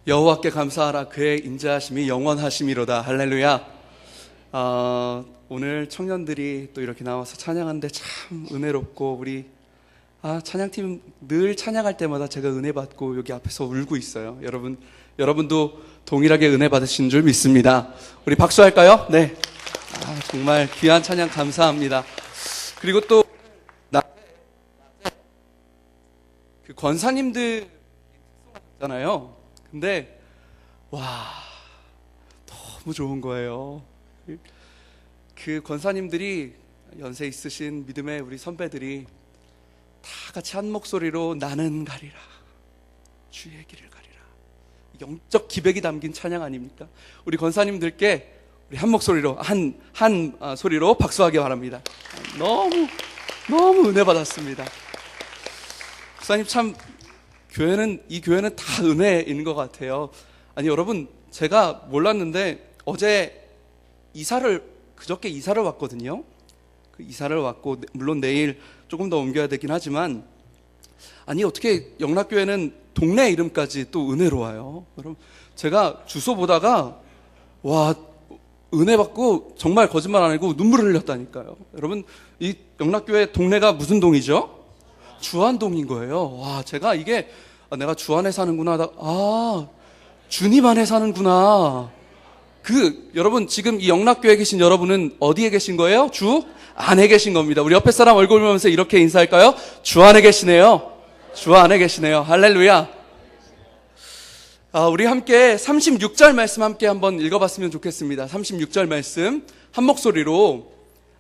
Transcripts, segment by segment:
여호와께 감사하라. 그의 인자하심이 영원하심이로다. 할렐루야. 오늘 청년들이 또 이렇게 나와서 찬양하는데 참 은혜롭고, 우리 찬양팀 늘 찬양할 때마다 제가 은혜 받고 여기 앞에서 울고 있어요. 여러분도 동일하게 은혜 받으신 줄 믿습니다. 우리 박수할까요? 네. 정말 귀한 찬양 감사합니다. 그리고 또 그 권사님들 있잖아요. 근데 너무 좋은 거예요. 그 권사님들이, 연세 있으신 믿음의 우리 선배들이 다 같이 한 목소리로 나는 가리라, 주의 길을 가리라, 영적 기백이 담긴 찬양 아닙니까? 우리 권사님들께 우리 한 목소리로 한 소리로 박수하기 바랍니다. 너무 은혜 받았습니다. 목사님, 참 이 교회는 다 은혜인 것 같아요. 여러분, 제가 몰랐는데 그저께 이사를 왔거든요. 그 이사를 왔고, 물론 내일 조금 더 옮겨야 되긴 하지만, 어떻게 영락교회는 동네 이름까지 또 은혜로워요. 여러분, 제가 주소 보다가 은혜 받고 정말 거짓말 안 하고 눈물을 흘렸다니까요. 여러분, 이 영락교회 동네가 무슨 동이죠? 주안동인 거예요. 제가 이게 내가 주안에 사는구나. 주님 안에 사는구나. 여러분, 지금 이 영락교회에 계신 여러분은 어디에 계신 거예요? 주 안에 계신 겁니다. 우리 옆에 사람 얼굴 보면서 이렇게 인사할까요? 주 안에 계시네요. 주 안에 계시네요. 할렐루야. 우리 함께 36절 말씀 함께 한번 읽어봤으면 좋겠습니다. 36절 말씀 한 목소리로,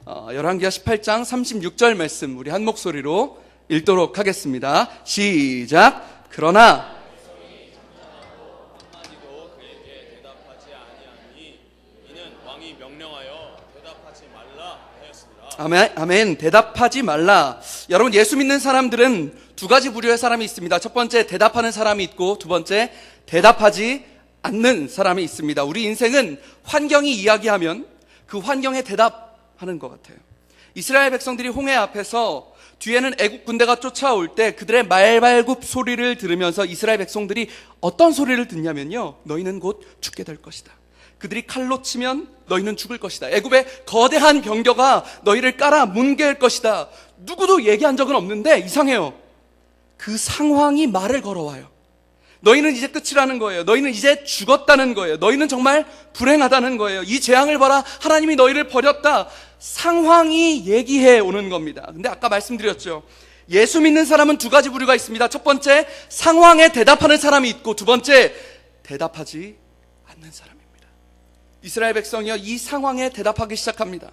열왕기하 18장 36절 말씀 우리 한 목소리로 읽도록 하겠습니다. 시작. 그러나 한마디도 그에게 대답하지 아니하니 이는 왕이 명령하여 대답하지 말라 하였습니다. 아멘. 대답하지 말라. 여러분, 예수 믿는 사람들은 두 가지 부류의 사람이 있습니다. 첫 번째, 대답하는 사람이 있고, 두 번째, 대답하지 않는 사람이 있습니다. 우리 인생은 환경이 이야기하면 그 환경에 대답하는 것 같아요. 이스라엘 백성들이 홍해 앞에서 뒤에는 애국 군대가 쫓아올 때 그들의 말발굽 소리를 들으면서 이스라엘 백성들이 어떤 소리를 듣냐면요, 너희는 곧 죽게 될 것이다. 그들이 칼로 치면 너희는 죽을 것이다. 애굽의 거대한 병거가 너희를 깔아 뭉갤 것이다. 누구도 얘기한 적은 없는데 이상해요. 그 상황이 말을 걸어와요. 너희는 이제 끝이라는 거예요. 너희는 이제 죽었다는 거예요. 너희는 정말 불행하다는 거예요. 이 재앙을 봐라, 하나님이 너희를 버렸다. 상황이 얘기해 오는 겁니다. 근데 아까 말씀드렸죠, 예수 믿는 사람은 두 가지 부류가 있습니다. 첫 번째, 상황에 대답하는 사람이 있고, 두 번째, 대답하지 않는 사람입니다. 이스라엘 백성이요, 이 상황에 대답하기 시작합니다.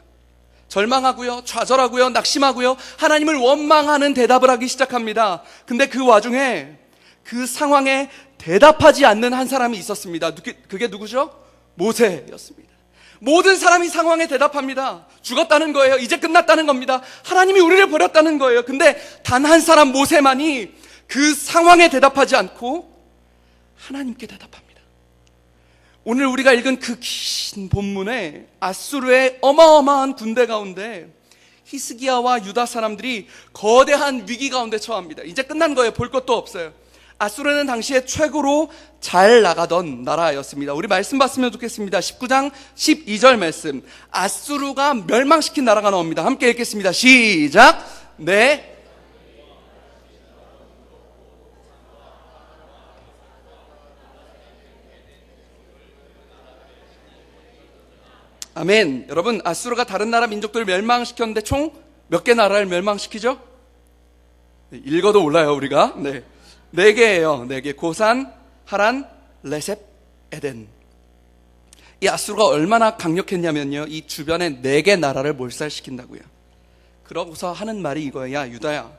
절망하고요, 좌절하고요, 낙심하고요, 하나님을 원망하는 대답을 하기 시작합니다. 근데 그 와중에 그 상황에 대답하지 않는 한 사람이 있었습니다. 그게 누구죠? 모세였습니다. 모든 사람이 상황에 대답합니다. 죽었다는 거예요. 이제 끝났다는 겁니다. 하나님이 우리를 버렸다는 거예요. 근데 단 한 사람, 모세만이 그 상황에 대답하지 않고 하나님께 대답합니다. 오늘 우리가 읽은 그 긴 본문에 아수르의 어마어마한 군대 가운데 히스기야와 유다 사람들이 거대한 위기 가운데 처합니다. 이제 끝난 거예요. 볼 것도 없어요. 아수르는 당시에 최고로 잘 나가던 나라였습니다. 우리 말씀 봤으면 좋겠습니다. 19장 12절 말씀, 아수르가 멸망시킨 나라가 나옵니다. 함께 읽겠습니다. 시작. 네. 아멘. 여러분, 아수르가 다른 나라 민족들을 멸망시켰는데 총 몇 개 나라를 멸망시키죠? 읽어도 몰라요, 우리가. 네 개예요. 4개. 고산, 하란, 레셉, 에덴. 이 아수르가 얼마나 강력했냐면요, 이 주변에 4개 나라를 몰살시킨다고요. 그러고서 하는 말이 이거예요. 야, 유다야,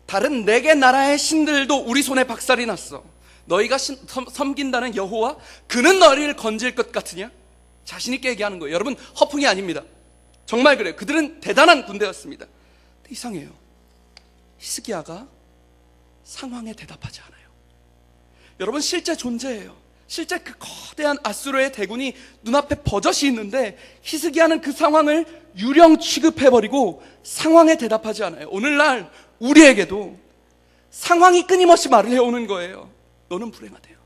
다른 4개 나라의 신들도 우리 손에 박살이 났어. 너희가 섬긴다는 여호와, 그는 너희를 건질 것 같으냐? 자신 있게 얘기하는 거예요. 여러분, 허풍이 아닙니다. 정말 그래요. 그들은 대단한 군대였습니다. 근데 이상해요. 히스기야가 상황에 대답하지 않아요. 여러분, 실제 존재예요. 실제 그 거대한 아수르의 대군이 눈앞에 버젓이 있는데 히스기야는 그 상황을 유령 취급해버리고 상황에 대답하지 않아요. 오늘날 우리에게도 상황이 끊임없이 말을 해오는 거예요. 너는 불행하대요.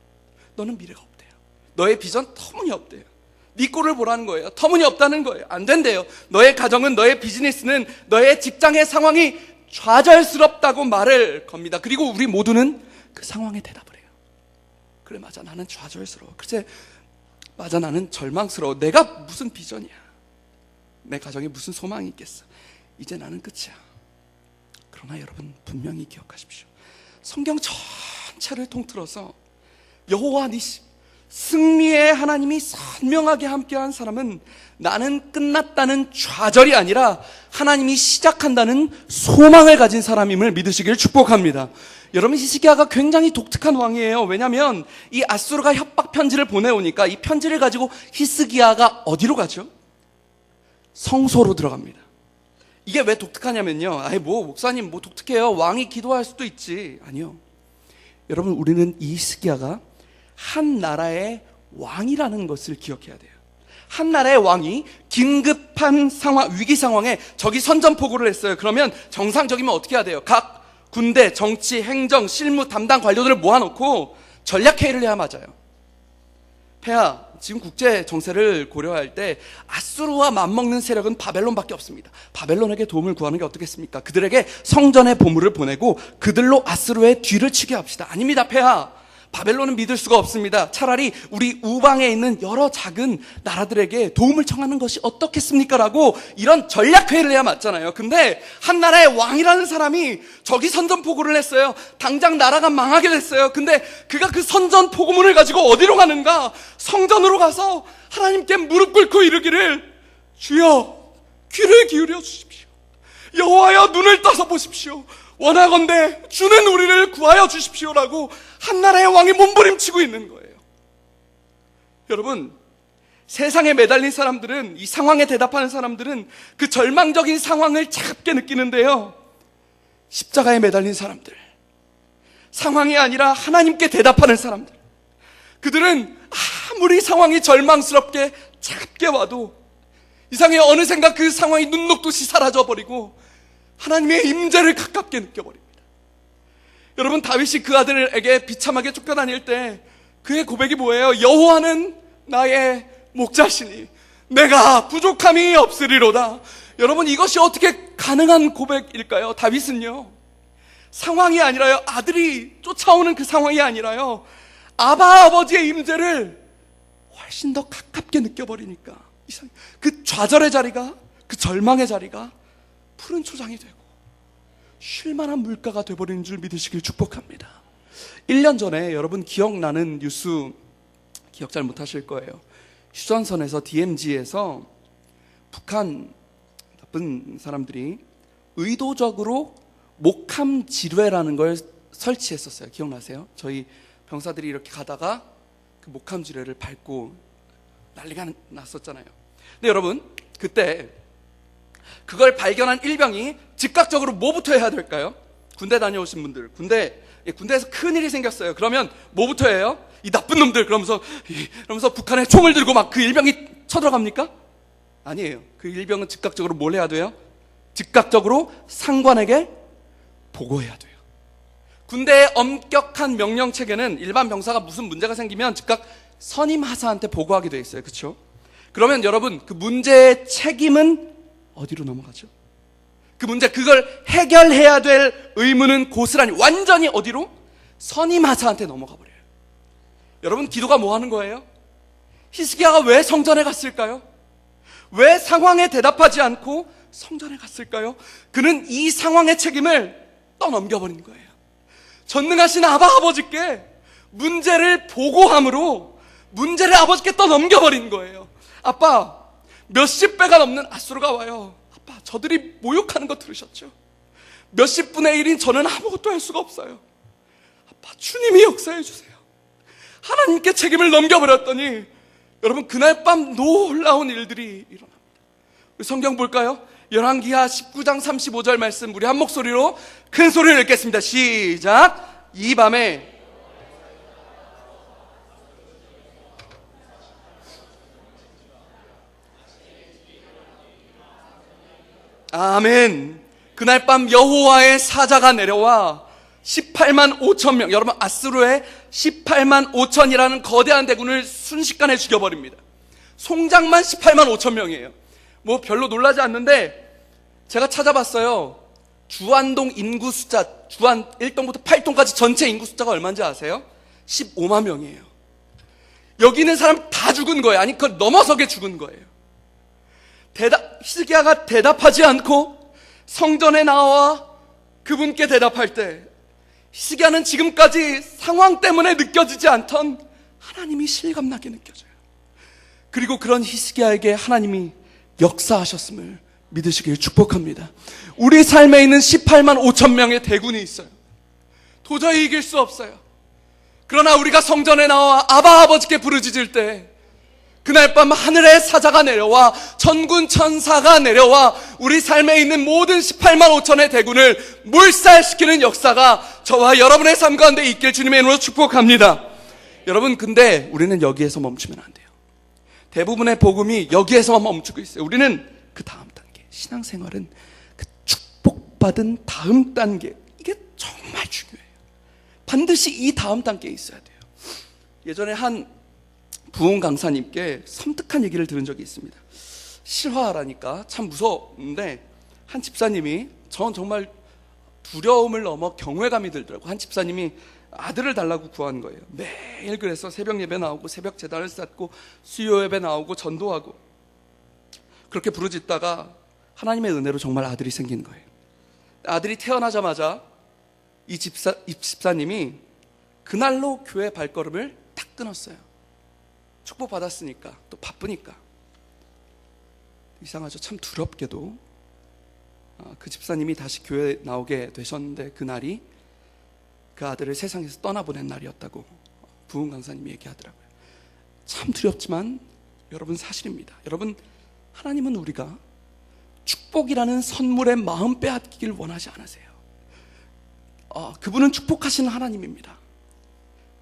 너는 미래가 없대요. 너의 비전 터무니없대요. 네 꼴을 보라는 거예요. 터무니없다는 거예요. 안 된대요. 너의 가정은, 너의 비즈니스는, 너의 직장의 상황이 좌절스럽다고 말을 겁니다. 그리고 우리 모두는 그 상황에 대답을 해요. 그래, 맞아, 나는 좌절스러워. 그래, 맞아, 나는 절망스러워. 내가 무슨 비전이야. 내 가정에 무슨 소망이 있겠어. 이제 나는 끝이야. 그러나 여러분, 분명히 기억하십시오. 성경 전체를 통틀어서 여호와 니시, 승리의 하나님이 선명하게 함께한 사람은 나는 끝났다는 좌절이 아니라 하나님이 시작한다는 소망을 가진 사람임을 믿으시길 축복합니다. 여러분, 히스기야가 굉장히 독특한 왕이에요. 왜냐하면 이 아수르가 협박 편지를 보내오니까 이 편지를 가지고 히스기야가 어디로 가죠? 성소로 들어갑니다. 이게 왜 독특하냐면요, 아이 뭐 목사님 뭐 독특해요, 왕이 기도할 수도 있지. 아니요, 여러분, 우리는 이 히스기야가 한 나라의 왕이라는 것을 기억해야 돼요. 한 나라의 왕이 긴급한 상황, 위기 상황에 적이 선전포고를 했어요. 그러면 정상적이면 어떻게 해야 돼요? 각 군대, 정치, 행정, 실무 담당 관료들을 모아놓고 전략회의를 해야 맞아요. 폐하, 지금 국제 정세를 고려할 때 아수르와 맞먹는 세력은 바벨론밖에 없습니다. 바벨론에게 도움을 구하는 게 어떻겠습니까? 그들에게 성전의 보물을 보내고 그들로 아수르의 뒤를 치게 합시다. 아닙니다, 폐하. 바벨론은 믿을 수가 없습니다. 차라리 우리 우방에 있는 여러 작은 나라들에게 도움을 청하는 것이 어떻겠습니까? 라고 이런 전략회의를 해야 맞잖아요. 근데 한 나라의 왕이라는 사람이 저기 선전포고를 했어요. 당장 나라가 망하게 됐어요. 근데 그가 그 선전포고문을 가지고 어디로 가는가? 성전으로 가서 하나님께 무릎 꿇고 이르기를, 주여 귀를 기울여 주십시오. 여호와여 눈을 떠서 보십시오. 원하건대 주는 우리를 구하여 주십시오라고 한 나라의 왕이 몸부림치고 있는 거예요. 여러분, 세상에 매달린 사람들은, 이 상황에 대답하는 사람들은 그 절망적인 상황을 차갑게 느끼는데요, 십자가에 매달린 사람들, 상황이 아니라 하나님께 대답하는 사람들, 그들은 아무리 상황이 절망스럽게 차갑게 와도 이상해 어느샌가 그 상황이 눈 녹듯이 사라져버리고 하나님의 임재를 가깝게 느껴버립니다. 여러분, 다윗이 그 아들에게 비참하게 쫓겨다닐 때 그의 고백이 뭐예요? 여호와는 나의 목자시니 내가 부족함이 없으리로다. 여러분, 이것이 어떻게 가능한 고백일까요? 다윗은요, 상황이 아니라요, 아들이 쫓아오는 그 상황이 아니라요, 아바 아버지의 임재를 훨씬 더 가깝게 느껴버리니까 그 좌절의 자리가, 그 절망의 자리가 푸른 초장이 되고 쉴만한 물가가 되어버리는 줄 믿으시길 축복합니다. 1년 전에 여러분 기억나는 뉴스 기억 잘 못하실 거예요. 휴전선에서 DMZ에서 북한 나쁜 사람들이 의도적으로 목함 지뢰라는 걸 설치했었어요. 기억나세요? 저희 병사들이 이렇게 가다가 그 목함 지뢰를 밟고 난리가 났었잖아요. 근데 여러분, 그때 그걸 발견한 일병이 즉각적으로 뭐부터 해야 될까요? 군대 다녀오신 분들, 군대에서 큰일이 생겼어요. 그러면 뭐부터 해요? 이 나쁜 놈들, 그러면서 북한에 총을 들고 막 그 일병이 쳐들어갑니까? 아니에요. 그 일병은 즉각적으로 뭘 해야 돼요? 즉각적으로 상관에게 보고해야 돼요. 군대의 엄격한 명령 체계는 일반 병사가 무슨 문제가 생기면 즉각 선임 하사한테 보고하게 돼 있어요. 그렇죠? 그러면 여러분, 그 문제의 책임은 어디로 넘어가죠? 그 문제, 그걸 해결해야 될 의무는 고스란히 완전히 어디로? 선임 하사한테 넘어가 버려요. 여러분, 기도가 뭐 하는 거예요? 히스기야가 왜 성전에 갔을까요? 왜 상황에 대답하지 않고 성전에 갔을까요? 그는 이 상황의 책임을 떠넘겨버린 거예요. 전능하신 아바 아버지께 문제를 보고함으로 문제를 아버지께 떠넘겨버린 거예요. 아빠, 몇십 배가 넘는 아수르가 와요. 아빠, 저들이 모욕하는 거 들으셨죠? 몇십 분의 1인 저는 아무것도 할 수가 없어요. 아빠, 주님이 역사해 주세요. 하나님께 책임을 넘겨버렸더니 여러분, 그날 밤 놀라운 일들이 일어납니다. 우리 성경 볼까요? 열왕기하 19장 35절 말씀 우리 한 목소리로 큰 소리를 읽겠습니다. 시작. 이 밤에 아멘. 그날 밤 여호와의 사자가 내려와 18만 5천 명, 여러분 아수르의 18만 5천이라는 거대한 대군을 순식간에 죽여버립니다. 송장만 18만 5천 명이에요. 뭐 별로 놀라지 않는데 제가 찾아봤어요. 주안동 인구 숫자, 주안 1동부터 8동까지 전체 인구 숫자가 얼마인지 아세요? 15만 명이에요. 여기 있는 사람 다 죽은 거예요. 아니, 그걸 넘어서게 죽은 거예요. 히스기야가 대답하지 않고 성전에 나와 그분께 대답할 때 히스기야는 지금까지 상황 때문에 느껴지지 않던 하나님이 실감나게 느껴져요. 그리고 그런 히스기야에게 하나님이 역사하셨음을 믿으시길 축복합니다. 우리 삶에 있는 18만 5천 명의 대군이 있어요. 도저히 이길 수 없어요. 그러나 우리가 성전에 나와 아바 아버지께 부르짖을 때 그날 밤 하늘의 사자가 내려와 천군 천사가 내려와 우리 삶에 있는 모든 18만 5천의 대군을 몰살시키는 역사가 저와 여러분의 삶 가운데 있길 주님의 이름으로 축복합니다. 여러분, 근데 우리는 여기에서 멈추면 안 돼요. 대부분의 복음이 여기에서만 멈추고 있어요. 우리는 그 다음 단계, 신앙생활은 그 축복받은 다음 단계, 이게 정말 중요해요. 반드시 이 다음 단계에 있어야 돼요. 예전에 한 부흥 강사님께 섬뜩한 얘기를 들은 적이 있습니다. 실화라니까 참 무서운데 한 집사님이, 전 정말 두려움을 넘어 경외감이 들더라고요. 한 집사님이 아들을 달라고 구한 거예요. 매일 그래서 새벽 예배 나오고 새벽 제단을 쌓고 수요 예배 나오고 전도하고 그렇게 부르짖다가 하나님의 은혜로 정말 아들이 생긴 거예요. 아들이 태어나자마자 이 집사님이 그날로 교회 발걸음을 딱 끊었어요. 축복받았으니까, 또 바쁘니까. 이상하죠. 참 두렵게도 그 집사님이 다시 교회에 나오게 되셨는데 그날이 그 아들을 세상에서 떠나보낸 날이었다고 부흥 강사님이 얘기하더라고요. 참 두렵지만 여러분, 사실입니다. 여러분, 하나님은 우리가 축복이라는 선물의 마음 빼앗기길 원하지 않으세요. 그분은 축복하시는 하나님입니다.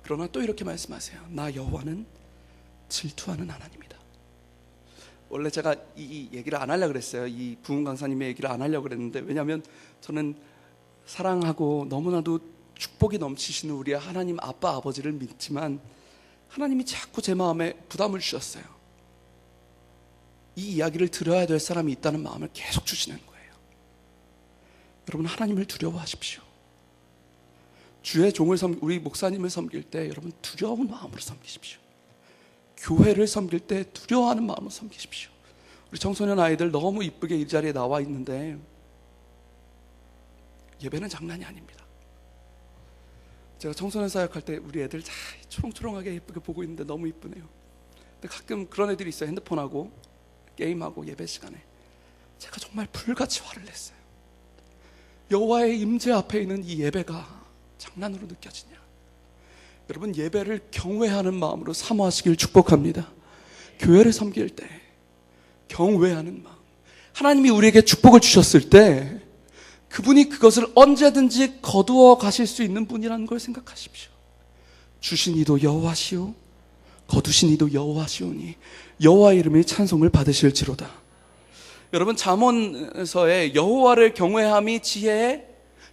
그러나 또 이렇게 말씀하세요. 나 여호와는 질투하는 하나님이다. 원래 제가 이 얘기를 안 하려고 그랬어요. 이 부흥 강사님의 얘기를 안 하려고 그랬는데, 왜냐하면 저는 사랑하고 너무나도 축복이 넘치시는 우리의 하나님 아빠 아버지를 믿지만 하나님이 자꾸 제 마음에 부담을 주셨어요. 이 이야기를 들어야 될 사람이 있다는 마음을 계속 주시는 거예요. 여러분, 하나님을 두려워하십시오. 주의 종을 우리 목사님을 섬길 때 여러분 두려운 마음으로 섬기십시오. 교회를 섬길 때 두려워하는 마음으로 섬기십시오. 우리 청소년 아이들 너무 이쁘게 이 자리에 나와 있는데 예배는 장난이 아닙니다. 제가 청소년 사역할 때 우리 애들 다 초롱초롱하게 예쁘게 보고 있는데 너무 이쁘네요. 근데 가끔 그런 애들이 있어요. 핸드폰하고 게임하고 예배 시간에 제가 정말 불같이 화를 냈어요. 여호와의 임재 앞에 있는 이 예배가 장난으로 느껴지냐? 여러분, 예배를 경외하는 마음으로 사모하시길 축복합니다. 교회를 섬길 때 경외하는 마음, 하나님이 우리에게 축복을 주셨을 때 그분이 그것을 언제든지 거두어 가실 수 있는 분이라는 걸 생각하십시오. 주신 이도 여호와시오 거두신 이도 여호와시오니 여호와 이름의 찬송을 받으실지로다. 여러분, 잠언서에 여호와를 경외함이 지혜의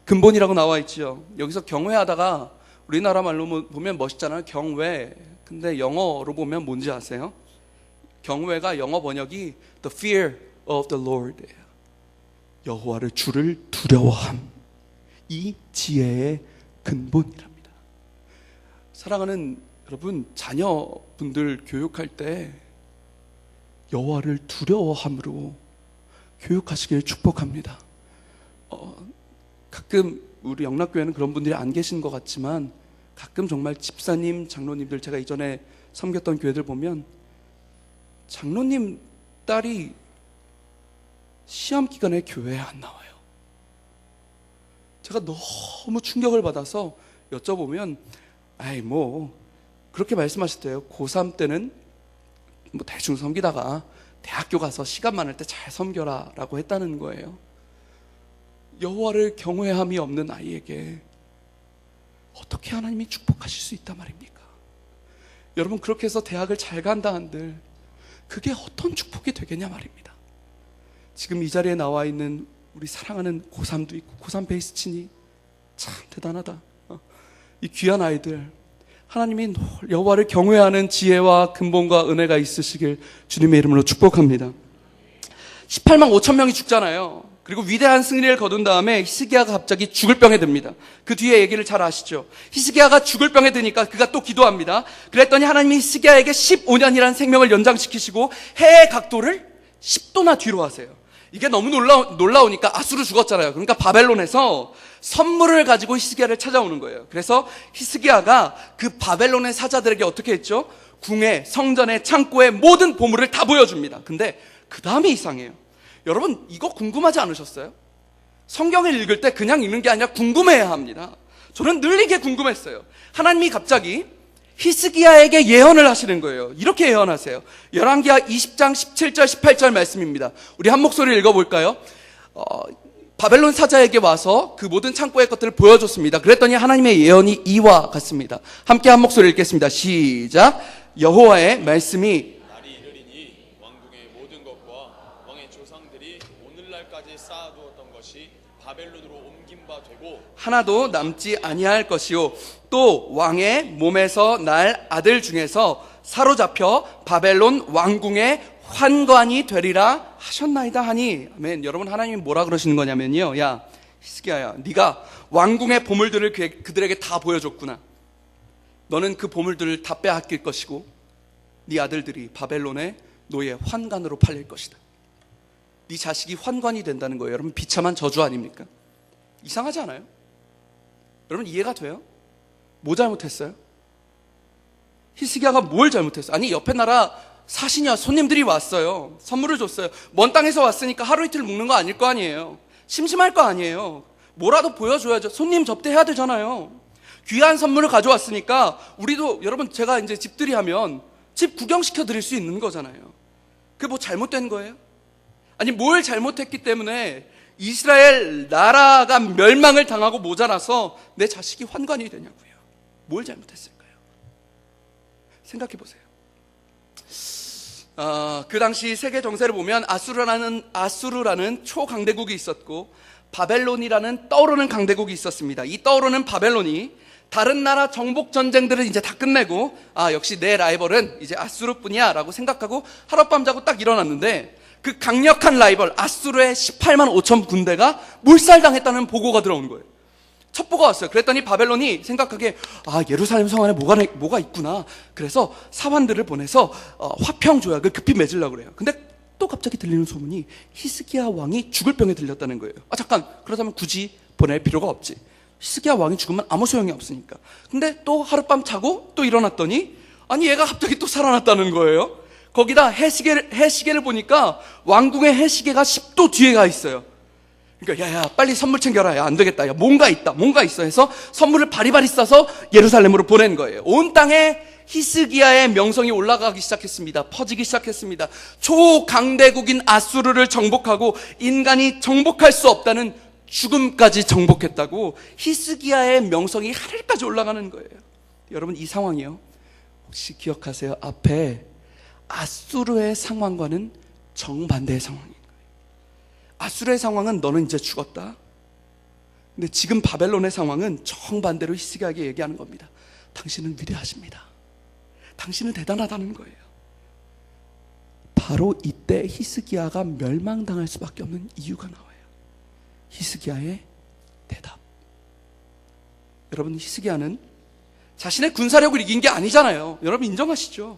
근본이라고 나와 있죠. 여기서 경외하다가 우리나라 말로 보면 멋있잖아요. 경외. 근데 영어로 보면 뭔지 아세요? 경외가 영어 번역이 the fear of the Lord예요. 여호와를, 주를 두려워함. 이 지혜의 근본이랍니다. 사랑하는 여러분, 자녀분들 교육할 때 여호와를 두려워함으로 교육하시길 축복합니다. 가끔 우리 영락교회는 그런 분들이 안 계신 것 같지만 가끔 정말 집사님, 장로님들, 제가 이전에 섬겼던 교회들 보면 장로님 딸이 시험 기간에 교회에 안 나와요. 제가 너무 충격을 받아서 여쭤보면 그렇게 말씀하셨대요. 고3 때는 대충 섬기다가 대학교 가서 시간 많을 때 잘 섬겨라 라고 했다는 거예요. 여호와를 경외함이 없는 아이에게 어떻게 하나님이 축복하실 수 있단 말입니까? 여러분, 그렇게 해서 대학을 잘 간다 한들 그게 어떤 축복이 되겠냐 말입니다. 지금 이 자리에 나와 있는 우리 사랑하는 고3도 있고 고3 베이스 친이 참 대단하다. 이 귀한 아이들, 하나님이 여호와를 경외하는 지혜와 근본과 은혜가 있으시길 주님의 이름으로 축복합니다. 18만 5천 명이 죽잖아요. 그리고 위대한 승리를 거둔 다음에 히스기야가 갑자기 죽을 병에 듭니다. 그 뒤에 얘기를 잘 아시죠? 히스기야가 죽을 병에 드니까 그가 또 기도합니다. 그랬더니 하나님이 히스기야에게 15년이라는 생명을 연장시키시고 해의 각도를 10도나 뒤로 하세요. 이게 너무 놀라우니까 아수르 죽었잖아요. 그러니까 바벨론에서 선물을 가지고 히스기야를 찾아오는 거예요. 그래서 히스기야가 그 바벨론의 사자들에게 어떻게 했죠? 궁에, 성전에, 창고에 모든 보물을 다 보여줍니다. 근데 그 다음이 이상해요. 여러분, 이거 궁금하지 않으셨어요? 성경을 읽을 때 그냥 읽는 게 아니라 궁금해야 합니다. 저는 늘 이게 궁금했어요. 하나님이 갑자기 히스기야에게 예언을 하시는 거예요. 이렇게 예언하세요. 열왕기하 20장 17절 18절 말씀입니다. 우리 한 목소리 읽어볼까요? 바벨론 사자에게 와서 그 모든 창고의 것들을 보여줬습니다. 그랬더니 하나님의 예언이 이와 같습니다. 함께 한 목소리 읽겠습니다. 시작. 여호와의 말씀이 날이 이르리니 왕궁의 모든 것과 왕의 조상들이 오늘날까지 쌓아두었던 것이 바벨론으로 옮긴 바 되고 하나도 남지 아니할 것이요 또 왕의 몸에서 날 아들 중에서 사로잡혀 바벨론 왕궁의 환관이 되리라 하셨나이다 하니. 아멘. 여러분, 하나님이 뭐라 그러시는 거냐면요, 야 히스기야야, 네가 왕궁의 보물들을 그들에게 다 보여줬구나. 너는 그 보물들을 다 빼앗길 것이고 네 아들들이 바벨론의 노예 환관으로 팔릴 것이다. 네 자식이 환관이 된다는 거예요. 여러분, 비참한 저주 아닙니까? 이상하지 않아요? 여러분, 이해가 돼요? 뭐 잘못했어요? 히스기야가 뭘 잘못했어요? 아니, 옆에 나라 사시냐 손님들이 왔어요. 선물을 줬어요. 먼 땅에서 왔으니까 하루 이틀 묵는 거 아닐 거 아니에요. 심심할 거 아니에요. 뭐라도 보여줘야죠. 손님 접대해야 되잖아요. 귀한 선물을 가져왔으니까 우리도, 여러분, 제가 이제 집들이 하면 집 구경시켜 드릴 수 있는 거잖아요. 그게 뭐 잘못된 거예요? 아니, 뭘 잘못했기 때문에 이스라엘 나라가 멸망을 당하고 모자라서 내 자식이 환관이 되냐고요. 뭘 잘못했을까요? 생각해 보세요. 그 당시 세계 정세를 보면 아수르라는 초강대국이 있었고 바벨론이라는 떠오르는 강대국이 있었습니다. 이 떠오르는 바벨론이 다른 나라 정복 전쟁들을 이제 다 끝내고, 역시 내 라이벌은 이제 아수르뿐이야 라고 생각하고 하룻밤 자고 딱 일어났는데, 그 강력한 라이벌 아수르의 18만 5천 군대가 몰살당했다는 보고가 들어온 거예요. 첩보가 왔어요. 그랬더니 바벨론이 생각하기에 예루살렘 성 안에 뭐가 있구나. 그래서 사환들을 보내서 화평 조약을 급히 맺으려고 그래요. 근데 또 갑자기 들리는 소문이 히스기야 왕이 죽을 병에 들렸다는 거예요. 잠깐, 그렇다면 굳이 보낼 필요가 없지. 히스기야 왕이 죽으면 아무 소용이 없으니까. 근데 또 하룻밤 자고 또 일어났더니 얘가 갑자기 또 살아났다는 거예요. 거기다 해시계를 보니까 왕궁의 해시계가 10도 뒤에 가 있어요. 그러니까 야 빨리 선물 챙겨라. 야, 안 되겠다. 야, 뭔가 있어 해서 선물을 바리바리 싸서 예루살렘으로 보낸 거예요. 온 땅에 히스기야의 명성이 올라가기 시작했습니다. 퍼지기 시작했습니다. 초강대국인 아수르를 정복하고 인간이 정복할 수 없다는 죽음까지 정복했다고 히스기야의 명성이 하늘까지 올라가는 거예요. 여러분, 이 상황이요, 혹시 기억하세요? 앞에 아수르의 상황과는 정반대의 상황이에요. 아수르의 상황은 너는 이제 죽었다. 근데 지금 바벨론의 상황은 정반대로 히스기야에게 얘기하는 겁니다. 당신은 위대하십니다. 당신은 대단하다는 거예요. 바로 이때 히스기야가 멸망당할 수밖에 없는 이유가 나와요. 히스기야의 대답. 여러분, 히스기야는 자신의 군사력을 이긴 게 아니잖아요. 여러분 인정하시죠?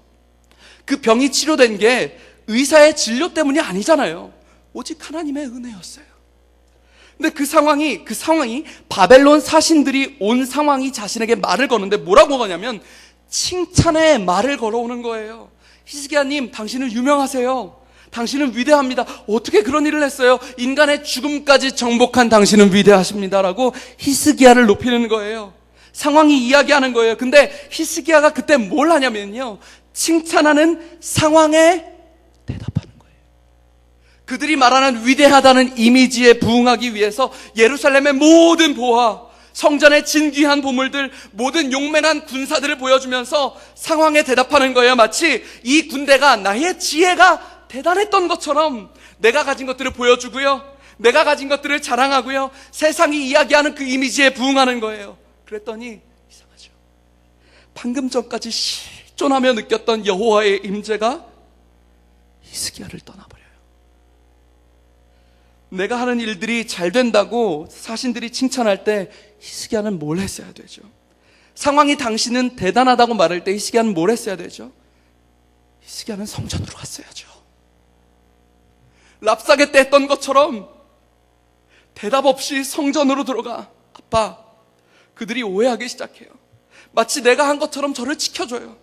그 병이 치료된 게 의사의 진료 때문이 아니잖아요. 오직 하나님의 은혜였어요. 근데 그 상황이 바벨론 사신들이 온 상황이 자신에게 말을 거는데 뭐라고 거냐면 칭찬의 말을 걸어오는 거예요. 히스기야님, 당신은 유명하세요. 당신은 위대합니다. 어떻게 그런 일을 했어요? 인간의 죽음까지 정복한 당신은 위대하십니다라고 히스기야를 높이는 거예요. 상황이 이야기하는 거예요. 근데 히스기야가 그때 뭘 하냐면요, 칭찬하는 상황에 대답하는 거예요. 그들이 말하는 위대하다는 이미지에 부응하기 위해서 예루살렘의 모든 보화, 성전의 진귀한 보물들, 모든 용맹한 군사들을 보여주면서 상황에 대답하는 거예요. 마치 이 군대가 나의 지혜가 대단했던 것처럼 내가 가진 것들을 보여주고요, 내가 가진 것들을 자랑하고요, 세상이 이야기하는 그 이미지에 부응하는 거예요. 그랬더니 이상하죠. 방금 전까지 실존하며 느꼈던 여호와의 임재가 히스기야를 떠나버려요. 내가 하는 일들이 잘 된다고 사신들이 칭찬할 때 히스기야는 뭘 했어야 되죠? 상황이 당신은 대단하다고 말할 때 히스기야는 뭘 했어야 되죠? 히스기야는 성전으로 갔어야죠. 랍사게 때 했던 것처럼 대답 없이 성전으로 들어가. 아빠, 그들이 오해하기 시작해요. 마치 내가 한 것처럼 저를 지켜줘요.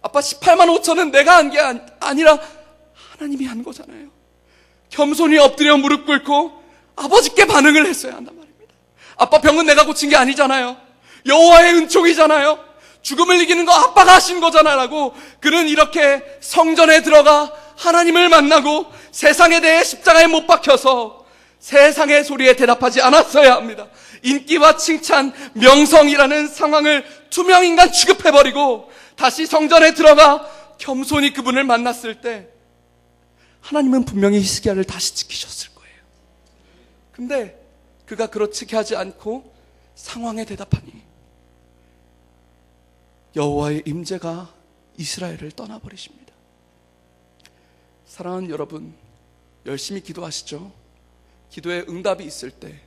아빠, 18만 5천은 내가 한 게 아니라 하나님이 한 거잖아요. 겸손히 엎드려 무릎 꿇고 아버지께 반응을 했어야 한단 말입니다. 아빠, 병은 내가 고친 게 아니잖아요. 여호와의 은총이잖아요. 죽음을 이기는 거 아빠가 하신 거잖아 라고 그는 이렇게 성전에 들어가 하나님을 만나고 세상에 대해 십자가에 못 박혀서 세상의 소리에 대답하지 않았어야 합니다. 인기와 칭찬, 명성이라는 상황을 투명인간 취급해버리고 다시 성전에 들어가 겸손히 그분을 만났을 때 하나님은 분명히 히스기야를 다시 지키셨을 거예요. 근데 그가 그렇게 하지 않고 상황에 대답하니 여호와의 임재가 이스라엘을 떠나버리십니다. 사랑하는 여러분, 열심히 기도하시죠? 기도에 응답이 있을 때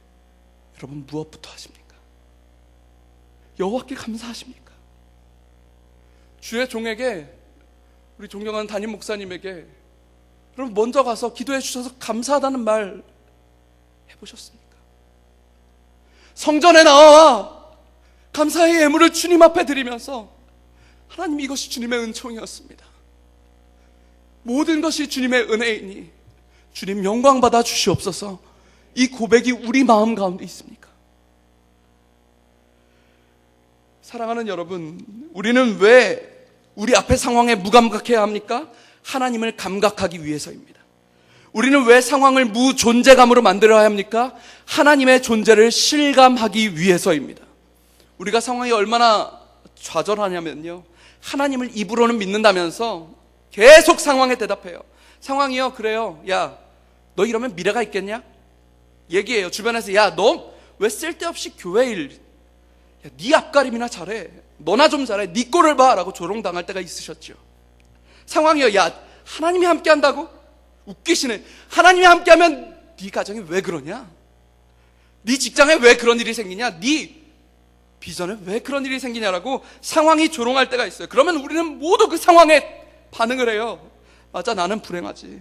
여러분 무엇부터 하십니까? 여호와께 감사하십니까? 주의 종에게, 우리 존경하는 담임 목사님에게 여러분 먼저 가서 기도해 주셔서 감사하다는 말 해보셨습니까? 성전에 나와 감사의 예물을 주님 앞에 드리면서 하나님, 이것이 주님의 은총이었습니다. 모든 것이 주님의 은혜이니 주님 영광 받아 주시옵소서. 이 고백이 우리 마음 가운데 있습니까? 사랑하는 여러분, 우리는 왜 우리 앞의 상황에 무감각해야 합니까? 하나님을 감각하기 위해서입니다. 우리는 왜 상황을 무존재감으로 만들어야 합니까? 하나님의 존재를 실감하기 위해서입니다. 우리가 상황이 얼마나 좌절하냐면요, 하나님을 입으로는 믿는다면서 계속 상황에 대답해요. 상황이요, 그래요. 야, 너 이러면 미래가 있겠냐? 얘기해요. 주변에서, 야, 너 왜 쓸데없이 교회 일, 야, 네 앞가림이나 잘해. 너나 좀 잘해. 네 꼴을 봐. 라고 조롱당할 때가 있으셨죠. 상황이요, 야, 하나님이 함께 한다고? 웃기시네. 하나님이 함께 하면 네 가정이 왜 그러냐? 네 직장에 왜 그런 일이 생기냐? 네 비전에 왜 그런 일이 생기냐라고 상황이 조롱할 때가 있어요. 그러면 우리는 모두 그 상황에 반응을 해요. 맞아, 나는 불행하지.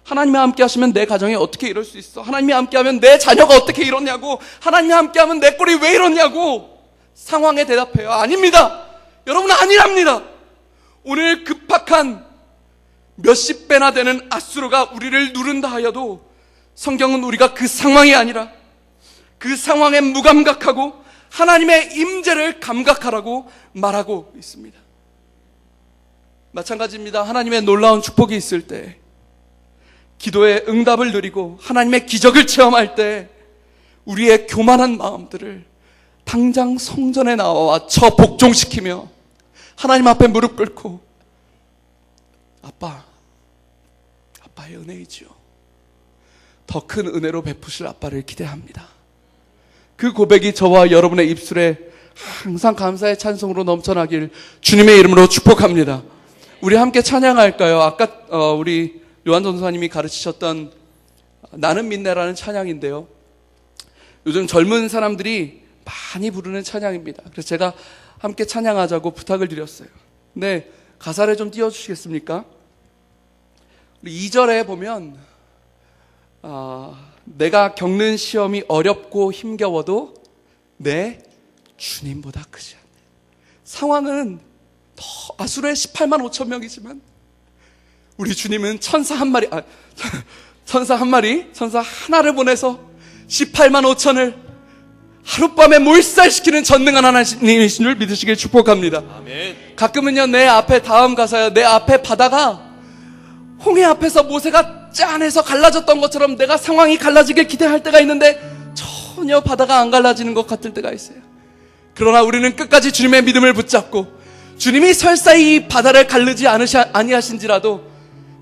하나님이 함께 하시면 내 가정이 어떻게 이럴 수 있어? 하나님이 함께 하면 내 자녀가 어떻게 이러냐고? 하나님이 함께 하면 내 꼴이 왜 이러냐고? 상황에 대답해요. 아닙니다. 여러분, 아니랍니다. 오늘 급박한 몇십 배나 되는 앗수르가 우리를 누른다 하여도 성경은 우리가 그 상황이 아니라 그 상황에 무감각하고 하나님의 임재를 감각하라고 말하고 있습니다. 마찬가지입니다. 하나님의 놀라운 축복이 있을 때, 기도의 응답을 누리고 하나님의 기적을 체험할 때 우리의 교만한 마음들을 당장 성전에 나와 복종시키며 하나님 앞에 무릎 꿇고 아빠의 은혜이지요. 더 큰 은혜로 베푸실 아빠를 기대합니다. 그 고백이 저와 여러분의 입술에 항상 감사의 찬송으로 넘쳐나길 주님의 이름으로 축복합니다. 우리 함께 찬양할까요? 아까 우리 요한 전도사님이 가르치셨던 나는 믿네라는 찬양인데요, 요즘 젊은 사람들이 많이 부르는 찬양입니다. 그래서 제가 함께 찬양하자고 부탁을 드렸어요. 근데 가사를 좀 띄워주시겠습니까? 우리 2절에 보면 내가 겪는 시험이 어렵고 힘겨워도 내 주님보다 크지 않네. 상황은 아수르의 18만 5천 명이지만 우리 주님은 천사 한 마리, 천사 하나를 보내서 18만 5천을 하룻밤에 몰살시키는 전능한 하나님이신 줄 믿으시길 축복합니다. 아멘. 가끔은요, 내 앞에 다음 가사요, 내 앞에 바다가 홍해 앞에서 모세가 짠해서 갈라졌던 것처럼 내가 상황이 갈라지길 기대할 때가 있는데 전혀 바다가 안 갈라지는 것 같을 때가 있어요. 그러나 우리는 끝까지 주님의 믿음을 붙잡고 주님이 설사 이 바다를 가르지 아니하신지라도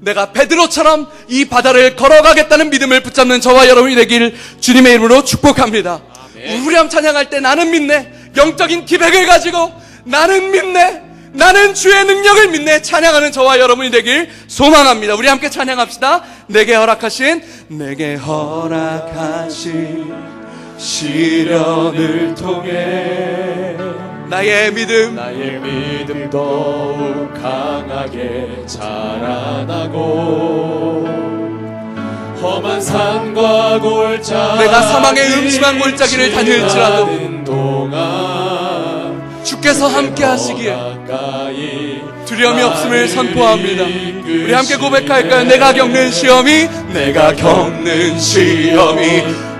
내가 베드로처럼 이 바다를 걸어가겠다는 믿음을 붙잡는 저와 여러분이 되길 주님의 이름으로 축복합니다. 아멘. 우리함 찬양할 때 나는 믿네, 영적인 기백을 가지고 나는 믿네. 나는 주의 능력을 믿네. 찬양하는 저와 여러분이 되길 소망합니다. 우리 함께 찬양합시다. 내게 허락하신 시련을 통해 나의 믿음 더욱 강하게 자라나고 험한 산과 골짜기 내가 사망의 음침한 골짜기를 다닐지라도 동안 주께서 함께 하시기에 두려움이 없음을 선포합니다. 우리 함께 고백할까요? 내가 겪는 시험이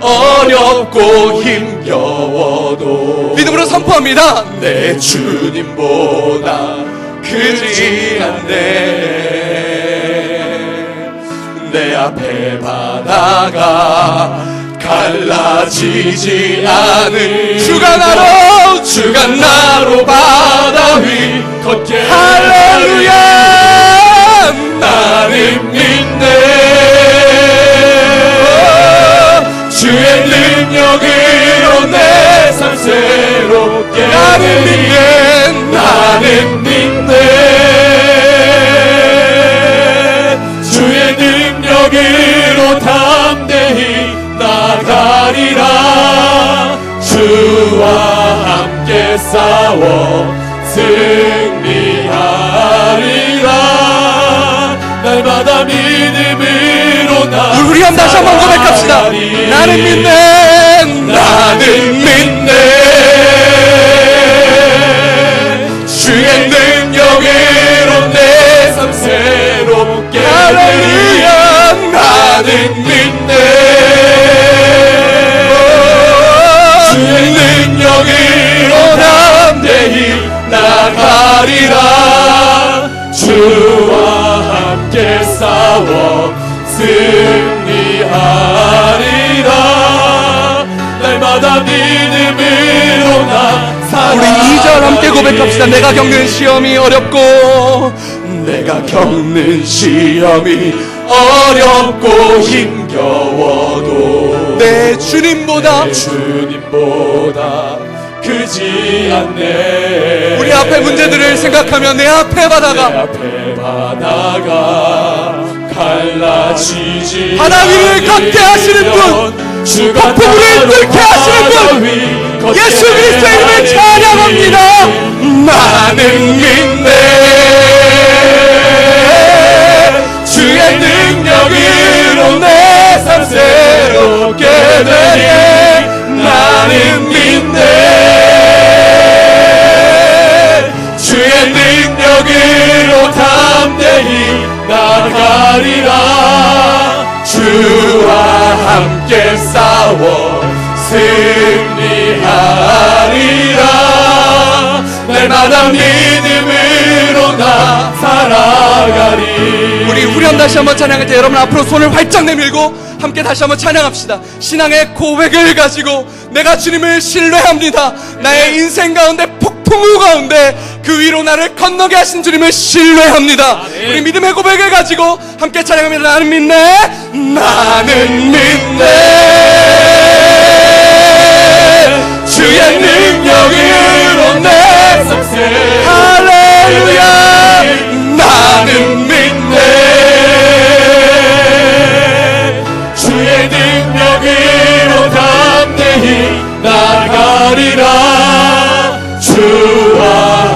어렵고 힘겨워도 믿음으로 선포합니다. 내 주님보다 크지 않네. 내 앞에 바다가 갈라지지 않을 주가 나로 바다 위 걷게 할렐루야. 나는 믿네. 주의 능력으로 내 삶 새롭게 나는 믿네. 나는 믿네. 주의 능력으로 담대히 나가리라. 주와 함께 싸워 승리하리라. 날마다 믿음으로 나 우리 한번 다시 한번 고백합시다. 나는 믿네. 나는 믿네. 주의 능력으로 내 삶 새롭게 할렐루야. 나는 믿네. 주의 능력으로 담대히 나가리라. 주와 함께 싸워 승리하리라. 날마다 믿음으로 나 살아가리. 우리 2절 함께 고백합시다. 내가 겪는 시험이 어렵고 내가 겪는 시험이 어렵고 힘겨워도 내 주님보다 내 주님보다 크지 않네. 우리 앞에 문제들을 생각하며 내 앞에 내 바다가 앞에 바다가 갈라지지 바다 위를 걷게 하시는 분, 주가 폭풍을 뚫게 하시는 분, 예수 그리스도의 이름을 찬양합니다. 나는 믿네. 주의 능력으로 내 삶 새롭게 되니 나는 믿네. 주의 능력으로 담대히 나가리라. 주와 함께 싸워 승리하리라. 날마다 믿음으로 나 살아가리. 우리 후렴 다시 한번 찬양할 때 여러분 앞으로 손을 활짝 내밀고 함께 다시 한번 찬양합시다. 신앙의 고백을 가지고 내가 주님을 신뢰합니다. 나의 인생 가운데 폭풍우 가운데 그 위로 나를 건너게 하신 주님을 신뢰합니다. 우리 믿음의 고백을 가지고 함께 찬양합니다. 나는 믿네. 나는 믿네. 주의 능력으로 내 삶 새롭게 할렐루야. 나는 믿네. 주의 능력으로 담대히 나가리라. 주와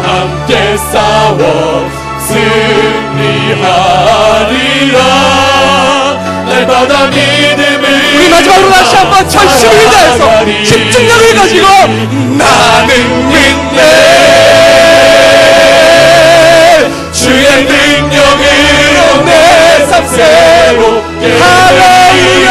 함께 싸워 승리하리라. 날마다 믿음을 우리 마지막으로 다시 한번 전심을 다해서 집중력을 가지고 나는 믿네. 주의 능력으로 내 삶 새롭게 할렐루야.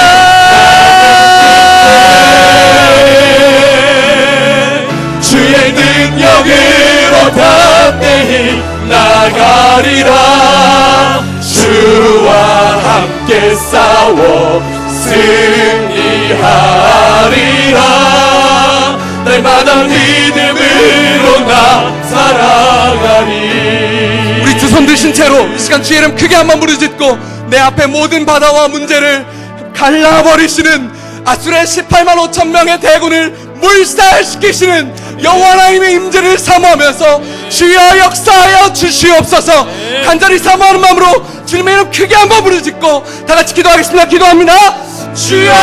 주의 능력으로 담대히 나가리라. 주와 함께 싸워 승리하리라. 날마다 믿음으로 나 살아가리. 우리 두 손 드신 채로 이 시간 주의 이름 크게 한번 부르짖고 내 앞에 모든 바다와 문제를 갈라버리시는 아수르의 18만 5천 명의 대군을 물살시키시는 여호와 하나님의 임재를 사모하면서 주여 역사하여 주시옵소서. 간절히 사모하는 마음으로 주님의 이름 크게 한번 부르짖고 다 같이 기도하겠습니다. 기도합니다. 주여